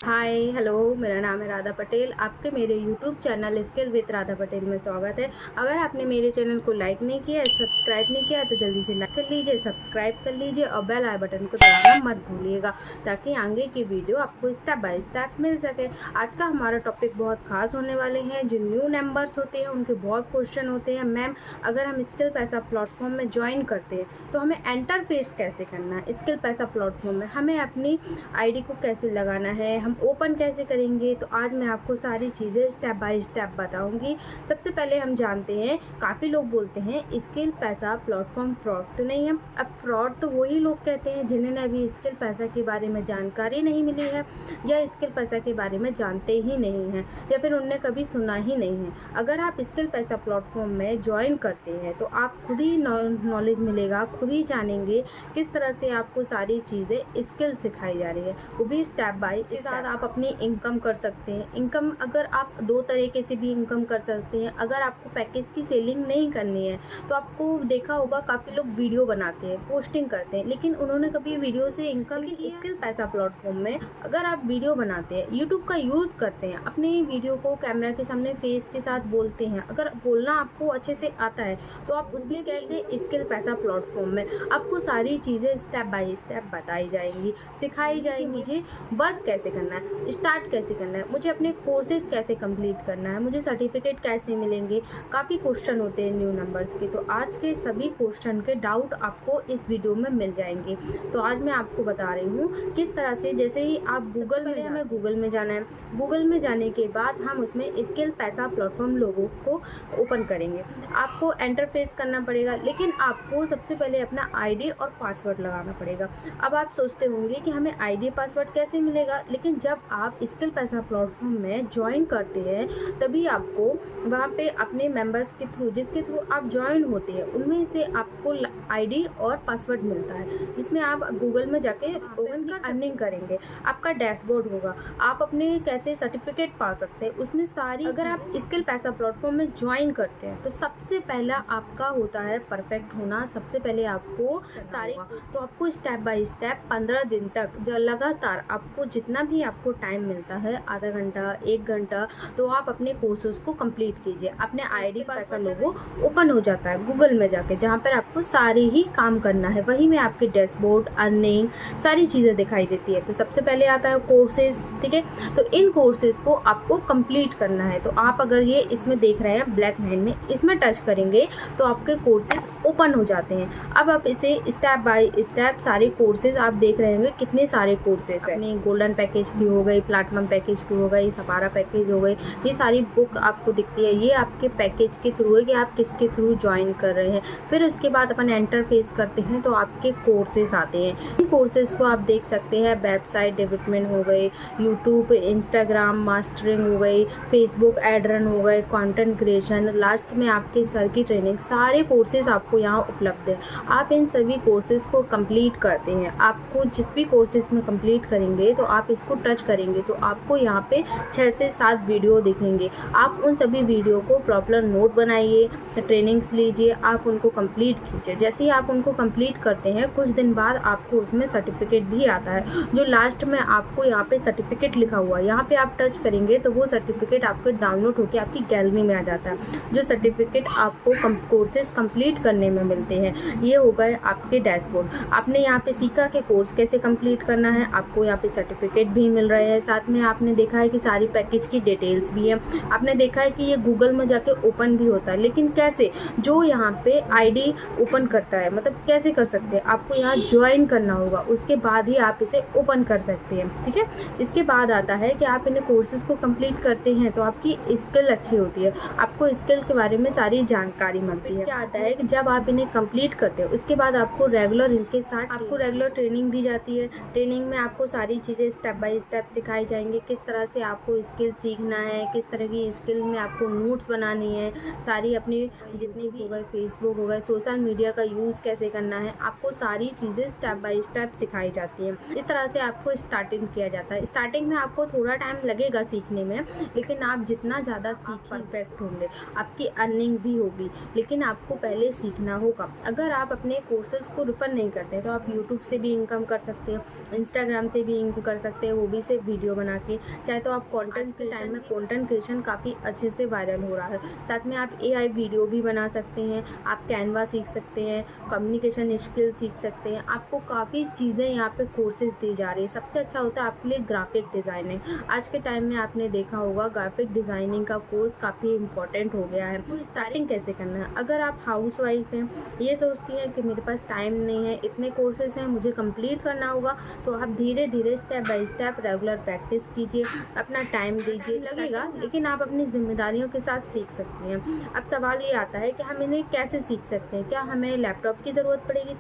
Hi hello, मेरा नाम है राधा पटेल। आपके मेरे YouTube channel skill with Radha Patel में स्वागत है। अगर आपने मेरे चैनल को लाइक नहीं किया है, सब्सक्राइब नहीं किया है, तो जल्दी से लाइक कर लीजिए, सब्सक्राइब कर लीजिए और बेल आई बटन को दबाना मत भूलिएगा, ताकि आगे की वीडियो आपको स्टेप बाय स्टेप मिल सके। आज का हमारा टॉपिक बहुत खास होने वाले हैं। जो न्यू मेंबर्स होते हैं उनके बहुत क्वेश्चन होते हैं, मैम अगर हम स्किल पैसा प्लेटफॉर्म में ज्वाइन करते हैं तो हमें इंटरफेस कैसे करना है, स्किल पैसा प्लेटफॉर्म में हमें अपनी आईडी को कैसे लगाना है, हम ओपन कैसे करेंगे। तो आज मैं आपको सारी चीज़ें स्टेप बाय स्टेप बताऊंगी। सबसे पहले हम जानते हैं, काफ़ी लोग बोलते हैं स्किल पैसा प्लेटफॉर्म फ्रॉड तो नहीं है। अब फ्रॉड तो वही लोग कहते हैं जिन्हें अभी स्किल पैसा के बारे में जानकारी नहीं मिली है, या स्किल पैसा के बारे में जानते ही नहीं हैं, या फिर उनने कभी सुना ही नहीं है। अगर आप स्किल पैसा प्लेटफॉर्म में ज्वाइन करते हैं तो आप खुद ही नॉलेज मिलेगा, खुद ही जानेंगे किस तरह से आपको सारी चीज़ें स्किल सिखाई जा रही है, वो भी स्टेप बाय स्टेप। आप अपनी इनकम कर सकते हैं। इनकम अगर आप दो तरीके से भी इनकम कर सकते हैं। अगर आपको पैकेज की सेलिंग नहीं करनी है तो आपको देखा होगा काफ़ी लोग वीडियो बनाते हैं, पोस्टिंग करते हैं, लेकिन उन्होंने कभी वीडियो से इनकम की। स्किल पैसा प्लेटफॉर्म में अगर आप वीडियो बनाते हैं, यूट्यूब का यूज़ करते हैं, अपने वीडियो को कैमरा के सामने फेस के साथ बोलते हैं, अगर बोलना आपको अच्छे से आता है तो आप उसमें कैसे स्किल पैसा प्लेटफॉर्म में आपको सारी चीज़ें स्टेप बाय स्टेप बताई जाएंगी, सिखाई जाएंगी। मुझे वर्क कैसे करना है, स्टार्ट कैसे करना है, मुझे अपने कोर्सेज कैसे कंप्लीट करना है, मुझे सर्टिफिकेट कैसे मिलेंगे। काफ़ी क्वेश्चन होते हैं न्यू नंबर्स के, तो आज के सभी क्वेश्चन के डाउट आपको इस वीडियो में मिल जाएंगे। तो आज मैं आपको बता रही हूँ किस तरह से, जैसे ही आप गूगल में हमें गूगल में जाना है, गूगल में जाने के बाद हम उसमें स्किल पैसा प्लेटफॉर्म लोगों को ओपन करेंगे। आपको इंटरफेस करना पड़ेगा, लेकिन आपको सबसे पहले अपना आईडी और पासवर्ड लगाना पड़ेगा। अब आप सोचते होंगे कि हमें आईडी पासवर्ड कैसे मिलेगा, लेकिन जब आप स्किल पैसा प्लेटफॉर्म में ज्वाइन करते हैं तभी आपको वहाँ पे अपने मेंबर्स के थ्रू, जिसके थ्रू आप ज्वाइन होते हैं, उनमें से आपको आईडी और पासवर्ड मिलता है, जिसमें आप गूगल में जाके ओपन की अर्निंग करेंगे। आपका डैशबोर्ड होगा, आप अपने कैसे सर्टिफिकेट पा सकते हैं उसमें सारी। अगर आप स्किल पैसा प्लेटफॉर्म में ज्वाइन करते हैं तो सबसे पहला आपका होता है परफेक्ट होना। सबसे पहले आपको सारे, तो आपको स्टेप बाय स्टेप 15 दिन तक जो लगातार आपको जितना भी आपको टाइम मिलता है, आधा घंटा 1 घंटा, तो आप अपने कोर्सेज को कंप्लीट कीजिए। अपने आईडी पासवर्ड लोगो ओपन हो जाता है गूगल में जाके, जहाँ पर आपको सारे ही काम करना है। वहीं में आपके डैशबोर्ड, अर्निंग, सारी चीज़ें दिखाई देती है। तो सबसे पहले आता है कोर्सेज, ठीक है। तो इन कोर्सेज को आपको कंप्लीट करना है। तो आप अगर ये इसमें देख रहे हैं ब्लैक लाइन में, इसमें टच करेंगे तो आपके कोर्सेज ओपन हो जाते हैं। अब आप इसे स्टेप बाय स्टेप सारे कोर्सेज आप देख रहे होंगे, कितने सारे कोर्सेज हैं। अपनी गोल्डन पैकेज की हो गई, प्लैटिनम पैकेज की हो गई, सफारा पैकेज हो गई, ये सारी बुक आपको दिखती है। ये आपके पैकेज के थ्रू है कि आप किसके थ्रू ज्वाइन कर रहे हैं। फिर उसके बाद अपन इंटरफेस करते हैं तो आपके कोर्सेज आते हैं। इन कोर्सेज को आप देख सकते हैं, वेबसाइट डेवलपमेंट हो गई, यूट्यूब, इंस्टाग्राम मास्टरिंग हो गई, फेसबुक एड रन हो गए, कंटेंट क्रिएशन, लास्ट में आपके सर की ट्रेनिंग, सारे कोर्सेज आपको यहाँ उपलब्ध है। आप इन सभी कोर्सेज को कंप्लीट करते हैं। आपको जिस भी कोर्सेज में कंप्लीट करेंगे तो आप इसको टच करेंगे तो आपको यहाँ पे 6 से 7 वीडियो दिखेंगे। आप उन सभी वीडियो को प्रॉपर नोट बनाइए, ट्रेनिंग्स लीजिए, आप उनको कंप्लीट कीजिए। जैसे ही आप उनको कंप्लीट करते हैं, कुछ दिन बाद आपको उसमें सर्टिफिकेट भी आता है, जो लास्ट में आपको यहाँ पे सर्टिफिकेट लिखा हुआ है। यहाँ पे आप टच करेंगे तो वो सर्टिफिकेट आपके डाउनलोड होकर आपकी गैलरी में आ जाता है। जो सर्टिफिकेट आपको कोर्सेज कंप्लीट करने में मिलते हैं, ये हो गए आपके डैशबोर्ड। आपने यहाँ पे सीखा कि कोर्स कैसे कंप्लीट करना है, आपको यहाँ पे सर्टिफिकेट भी मिल रहे हैं। साथ में आपने देखा है कि सारी पैकेज की डिटेल्स भी है। आपने देखा है कि ये गूगल में जाके ओपन भी होता है, लेकिन कैसे, जो यहाँ पे आईडी ओपन करता है, मतलब कैसे कर सकते हैं, आपको यहाँ ज्वाइन करना होगा, उसके बाद ही आप इसे ओपन कर सकते हैं, ठीक है। इसके बाद आता है कि आप इन्हें कोर्सेज को कंप्लीट करते हैं तो आपकी स्किल अच्छी होती है, आपको स्किल के बारे में सारी जानकारी मिलती है। क्या आता है कि जब आप इन्हें कंप्लीट करते हो उसके बाद आपको रेगुलर इनके साथ आपको रेगुलर ट्रेनिंग दी जाती है। ट्रेनिंग में आपको सारी चीज़ें स्टेप बाय स्टेप सिखाई जाएंगी, किस तरह से आपको स्किल सीखना है, किस तरह की स्किल में आपको नोट्स बनानी है, सारी अपनी जितनी भी हो गए, फेसबुक हो गए, सोशल मीडिया का यूज़ कैसे करना है, आपको सारी चीज़ें स्टेप बाय स्टेप सिखाई जाती हैं। इस तरह से आपको स्टार्टिंग किया जाता है। स्टार्टिंग में आपको थोड़ा टाइम लगेगा सीखने में, लेकिन आप जितना ज़्यादा सीख परफेक्ट होंगे, आपकी अर्निंग भी होगी, लेकिन आपको पहले सीखना होगा। अगर आप अपने कोर्सेज को रेफर नहीं करते तो आप यूट्यूब से भी इनकम कर सकते हो, इंस्टाग्राम से भी इनकम कर सकते हो, वो हॉबी से वीडियो बना के, चाहे तो आप कंटेंट के टाइम में कंटेंट क्रिएशन काफ़ी अच्छे से वायरल हो रहा है। साथ में आप AI वीडियो भी बना सकते हैं, आप कैनवा सीख सकते हैं, कम्युनिकेशन स्किल सीख सकते हैं। आपको काफ़ी चीज़ें यहाँ पे कोर्सेज दी जा रही है। सबसे अच्छा होता है आपके लिए ग्राफिक डिज़ाइनिंग। आज के टाइम में आपने देखा होगा ग्राफिक डिज़ाइनिंग का कोर्स काफ़ी इंपॉर्टेंट हो गया है। तो स्टार्टिंग कैसे करना है? अगर आप हाउस वाइफ हैं, ये सोचती हैं कि मेरे पास टाइम नहीं है, इतने कोर्सेज हैं, मुझे कंप्लीट करना होगा, तो आप धीरे धीरे step by step regular practice कीजिए, अपना टाइम दीजिए। लगेगा लेकिन आप अपनी जिम्मेदारियों के साथ सीख सकती हैं। अब सवाल ये आता है कि हम इन्हें कैसे सीख सकते हैं? क्या हमें लैपटॉप की ज़रूरत पड़ेगी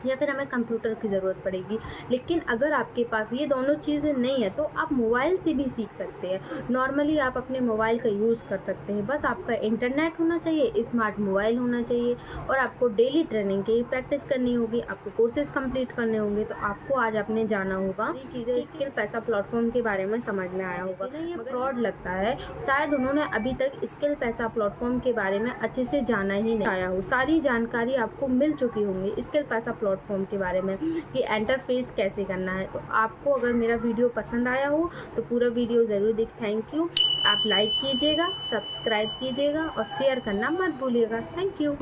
या फिर हमें कंप्यूटर की ज़रूरत पड़ेगी? लेकिन अगर आपके पास ये दोनों चीज़ें नहीं है तो आप मोबाइल से भी सीख सकते हैं। नॉर्मली आप अपने मोबाइल का यूज़ कर सकते हैं, बस आपका इंटरनेट होना चाहिए, स्मार्ट मोबाइल होना चाहिए और आपको डेली ट्रेनिंग की प्रैक्टिस करनी होगी, आपको कोर्सेज कंप्लीट करने होंगे। तो आपको आज आपने जाना होगा, ये चीज़ें स्किल पैसा प्लेटफॉर्म के बारे में समझ में आया होगा। ये फ्रॉड लगता है, शायद उन्होंने अभी तक स्किल पैसा प्लेटफॉर्म के बारे में अच्छे से जाना ही नहीं आया हो। सारी जानकारी आपको मिल चुकी होंगी स्किल पैसा प्लेटफॉर्म के बारे में कि इंटरफेस कैसे करना है। तो आपको अगर मेरा वीडियो पसंद आया हो तो पूरा वीडियो ज़रूर देख। Thank you. आप लाइक कीजिएगा, सब्सक्राइब कीजिएगा और शेयर करना मत भूलिएगा। Thank you.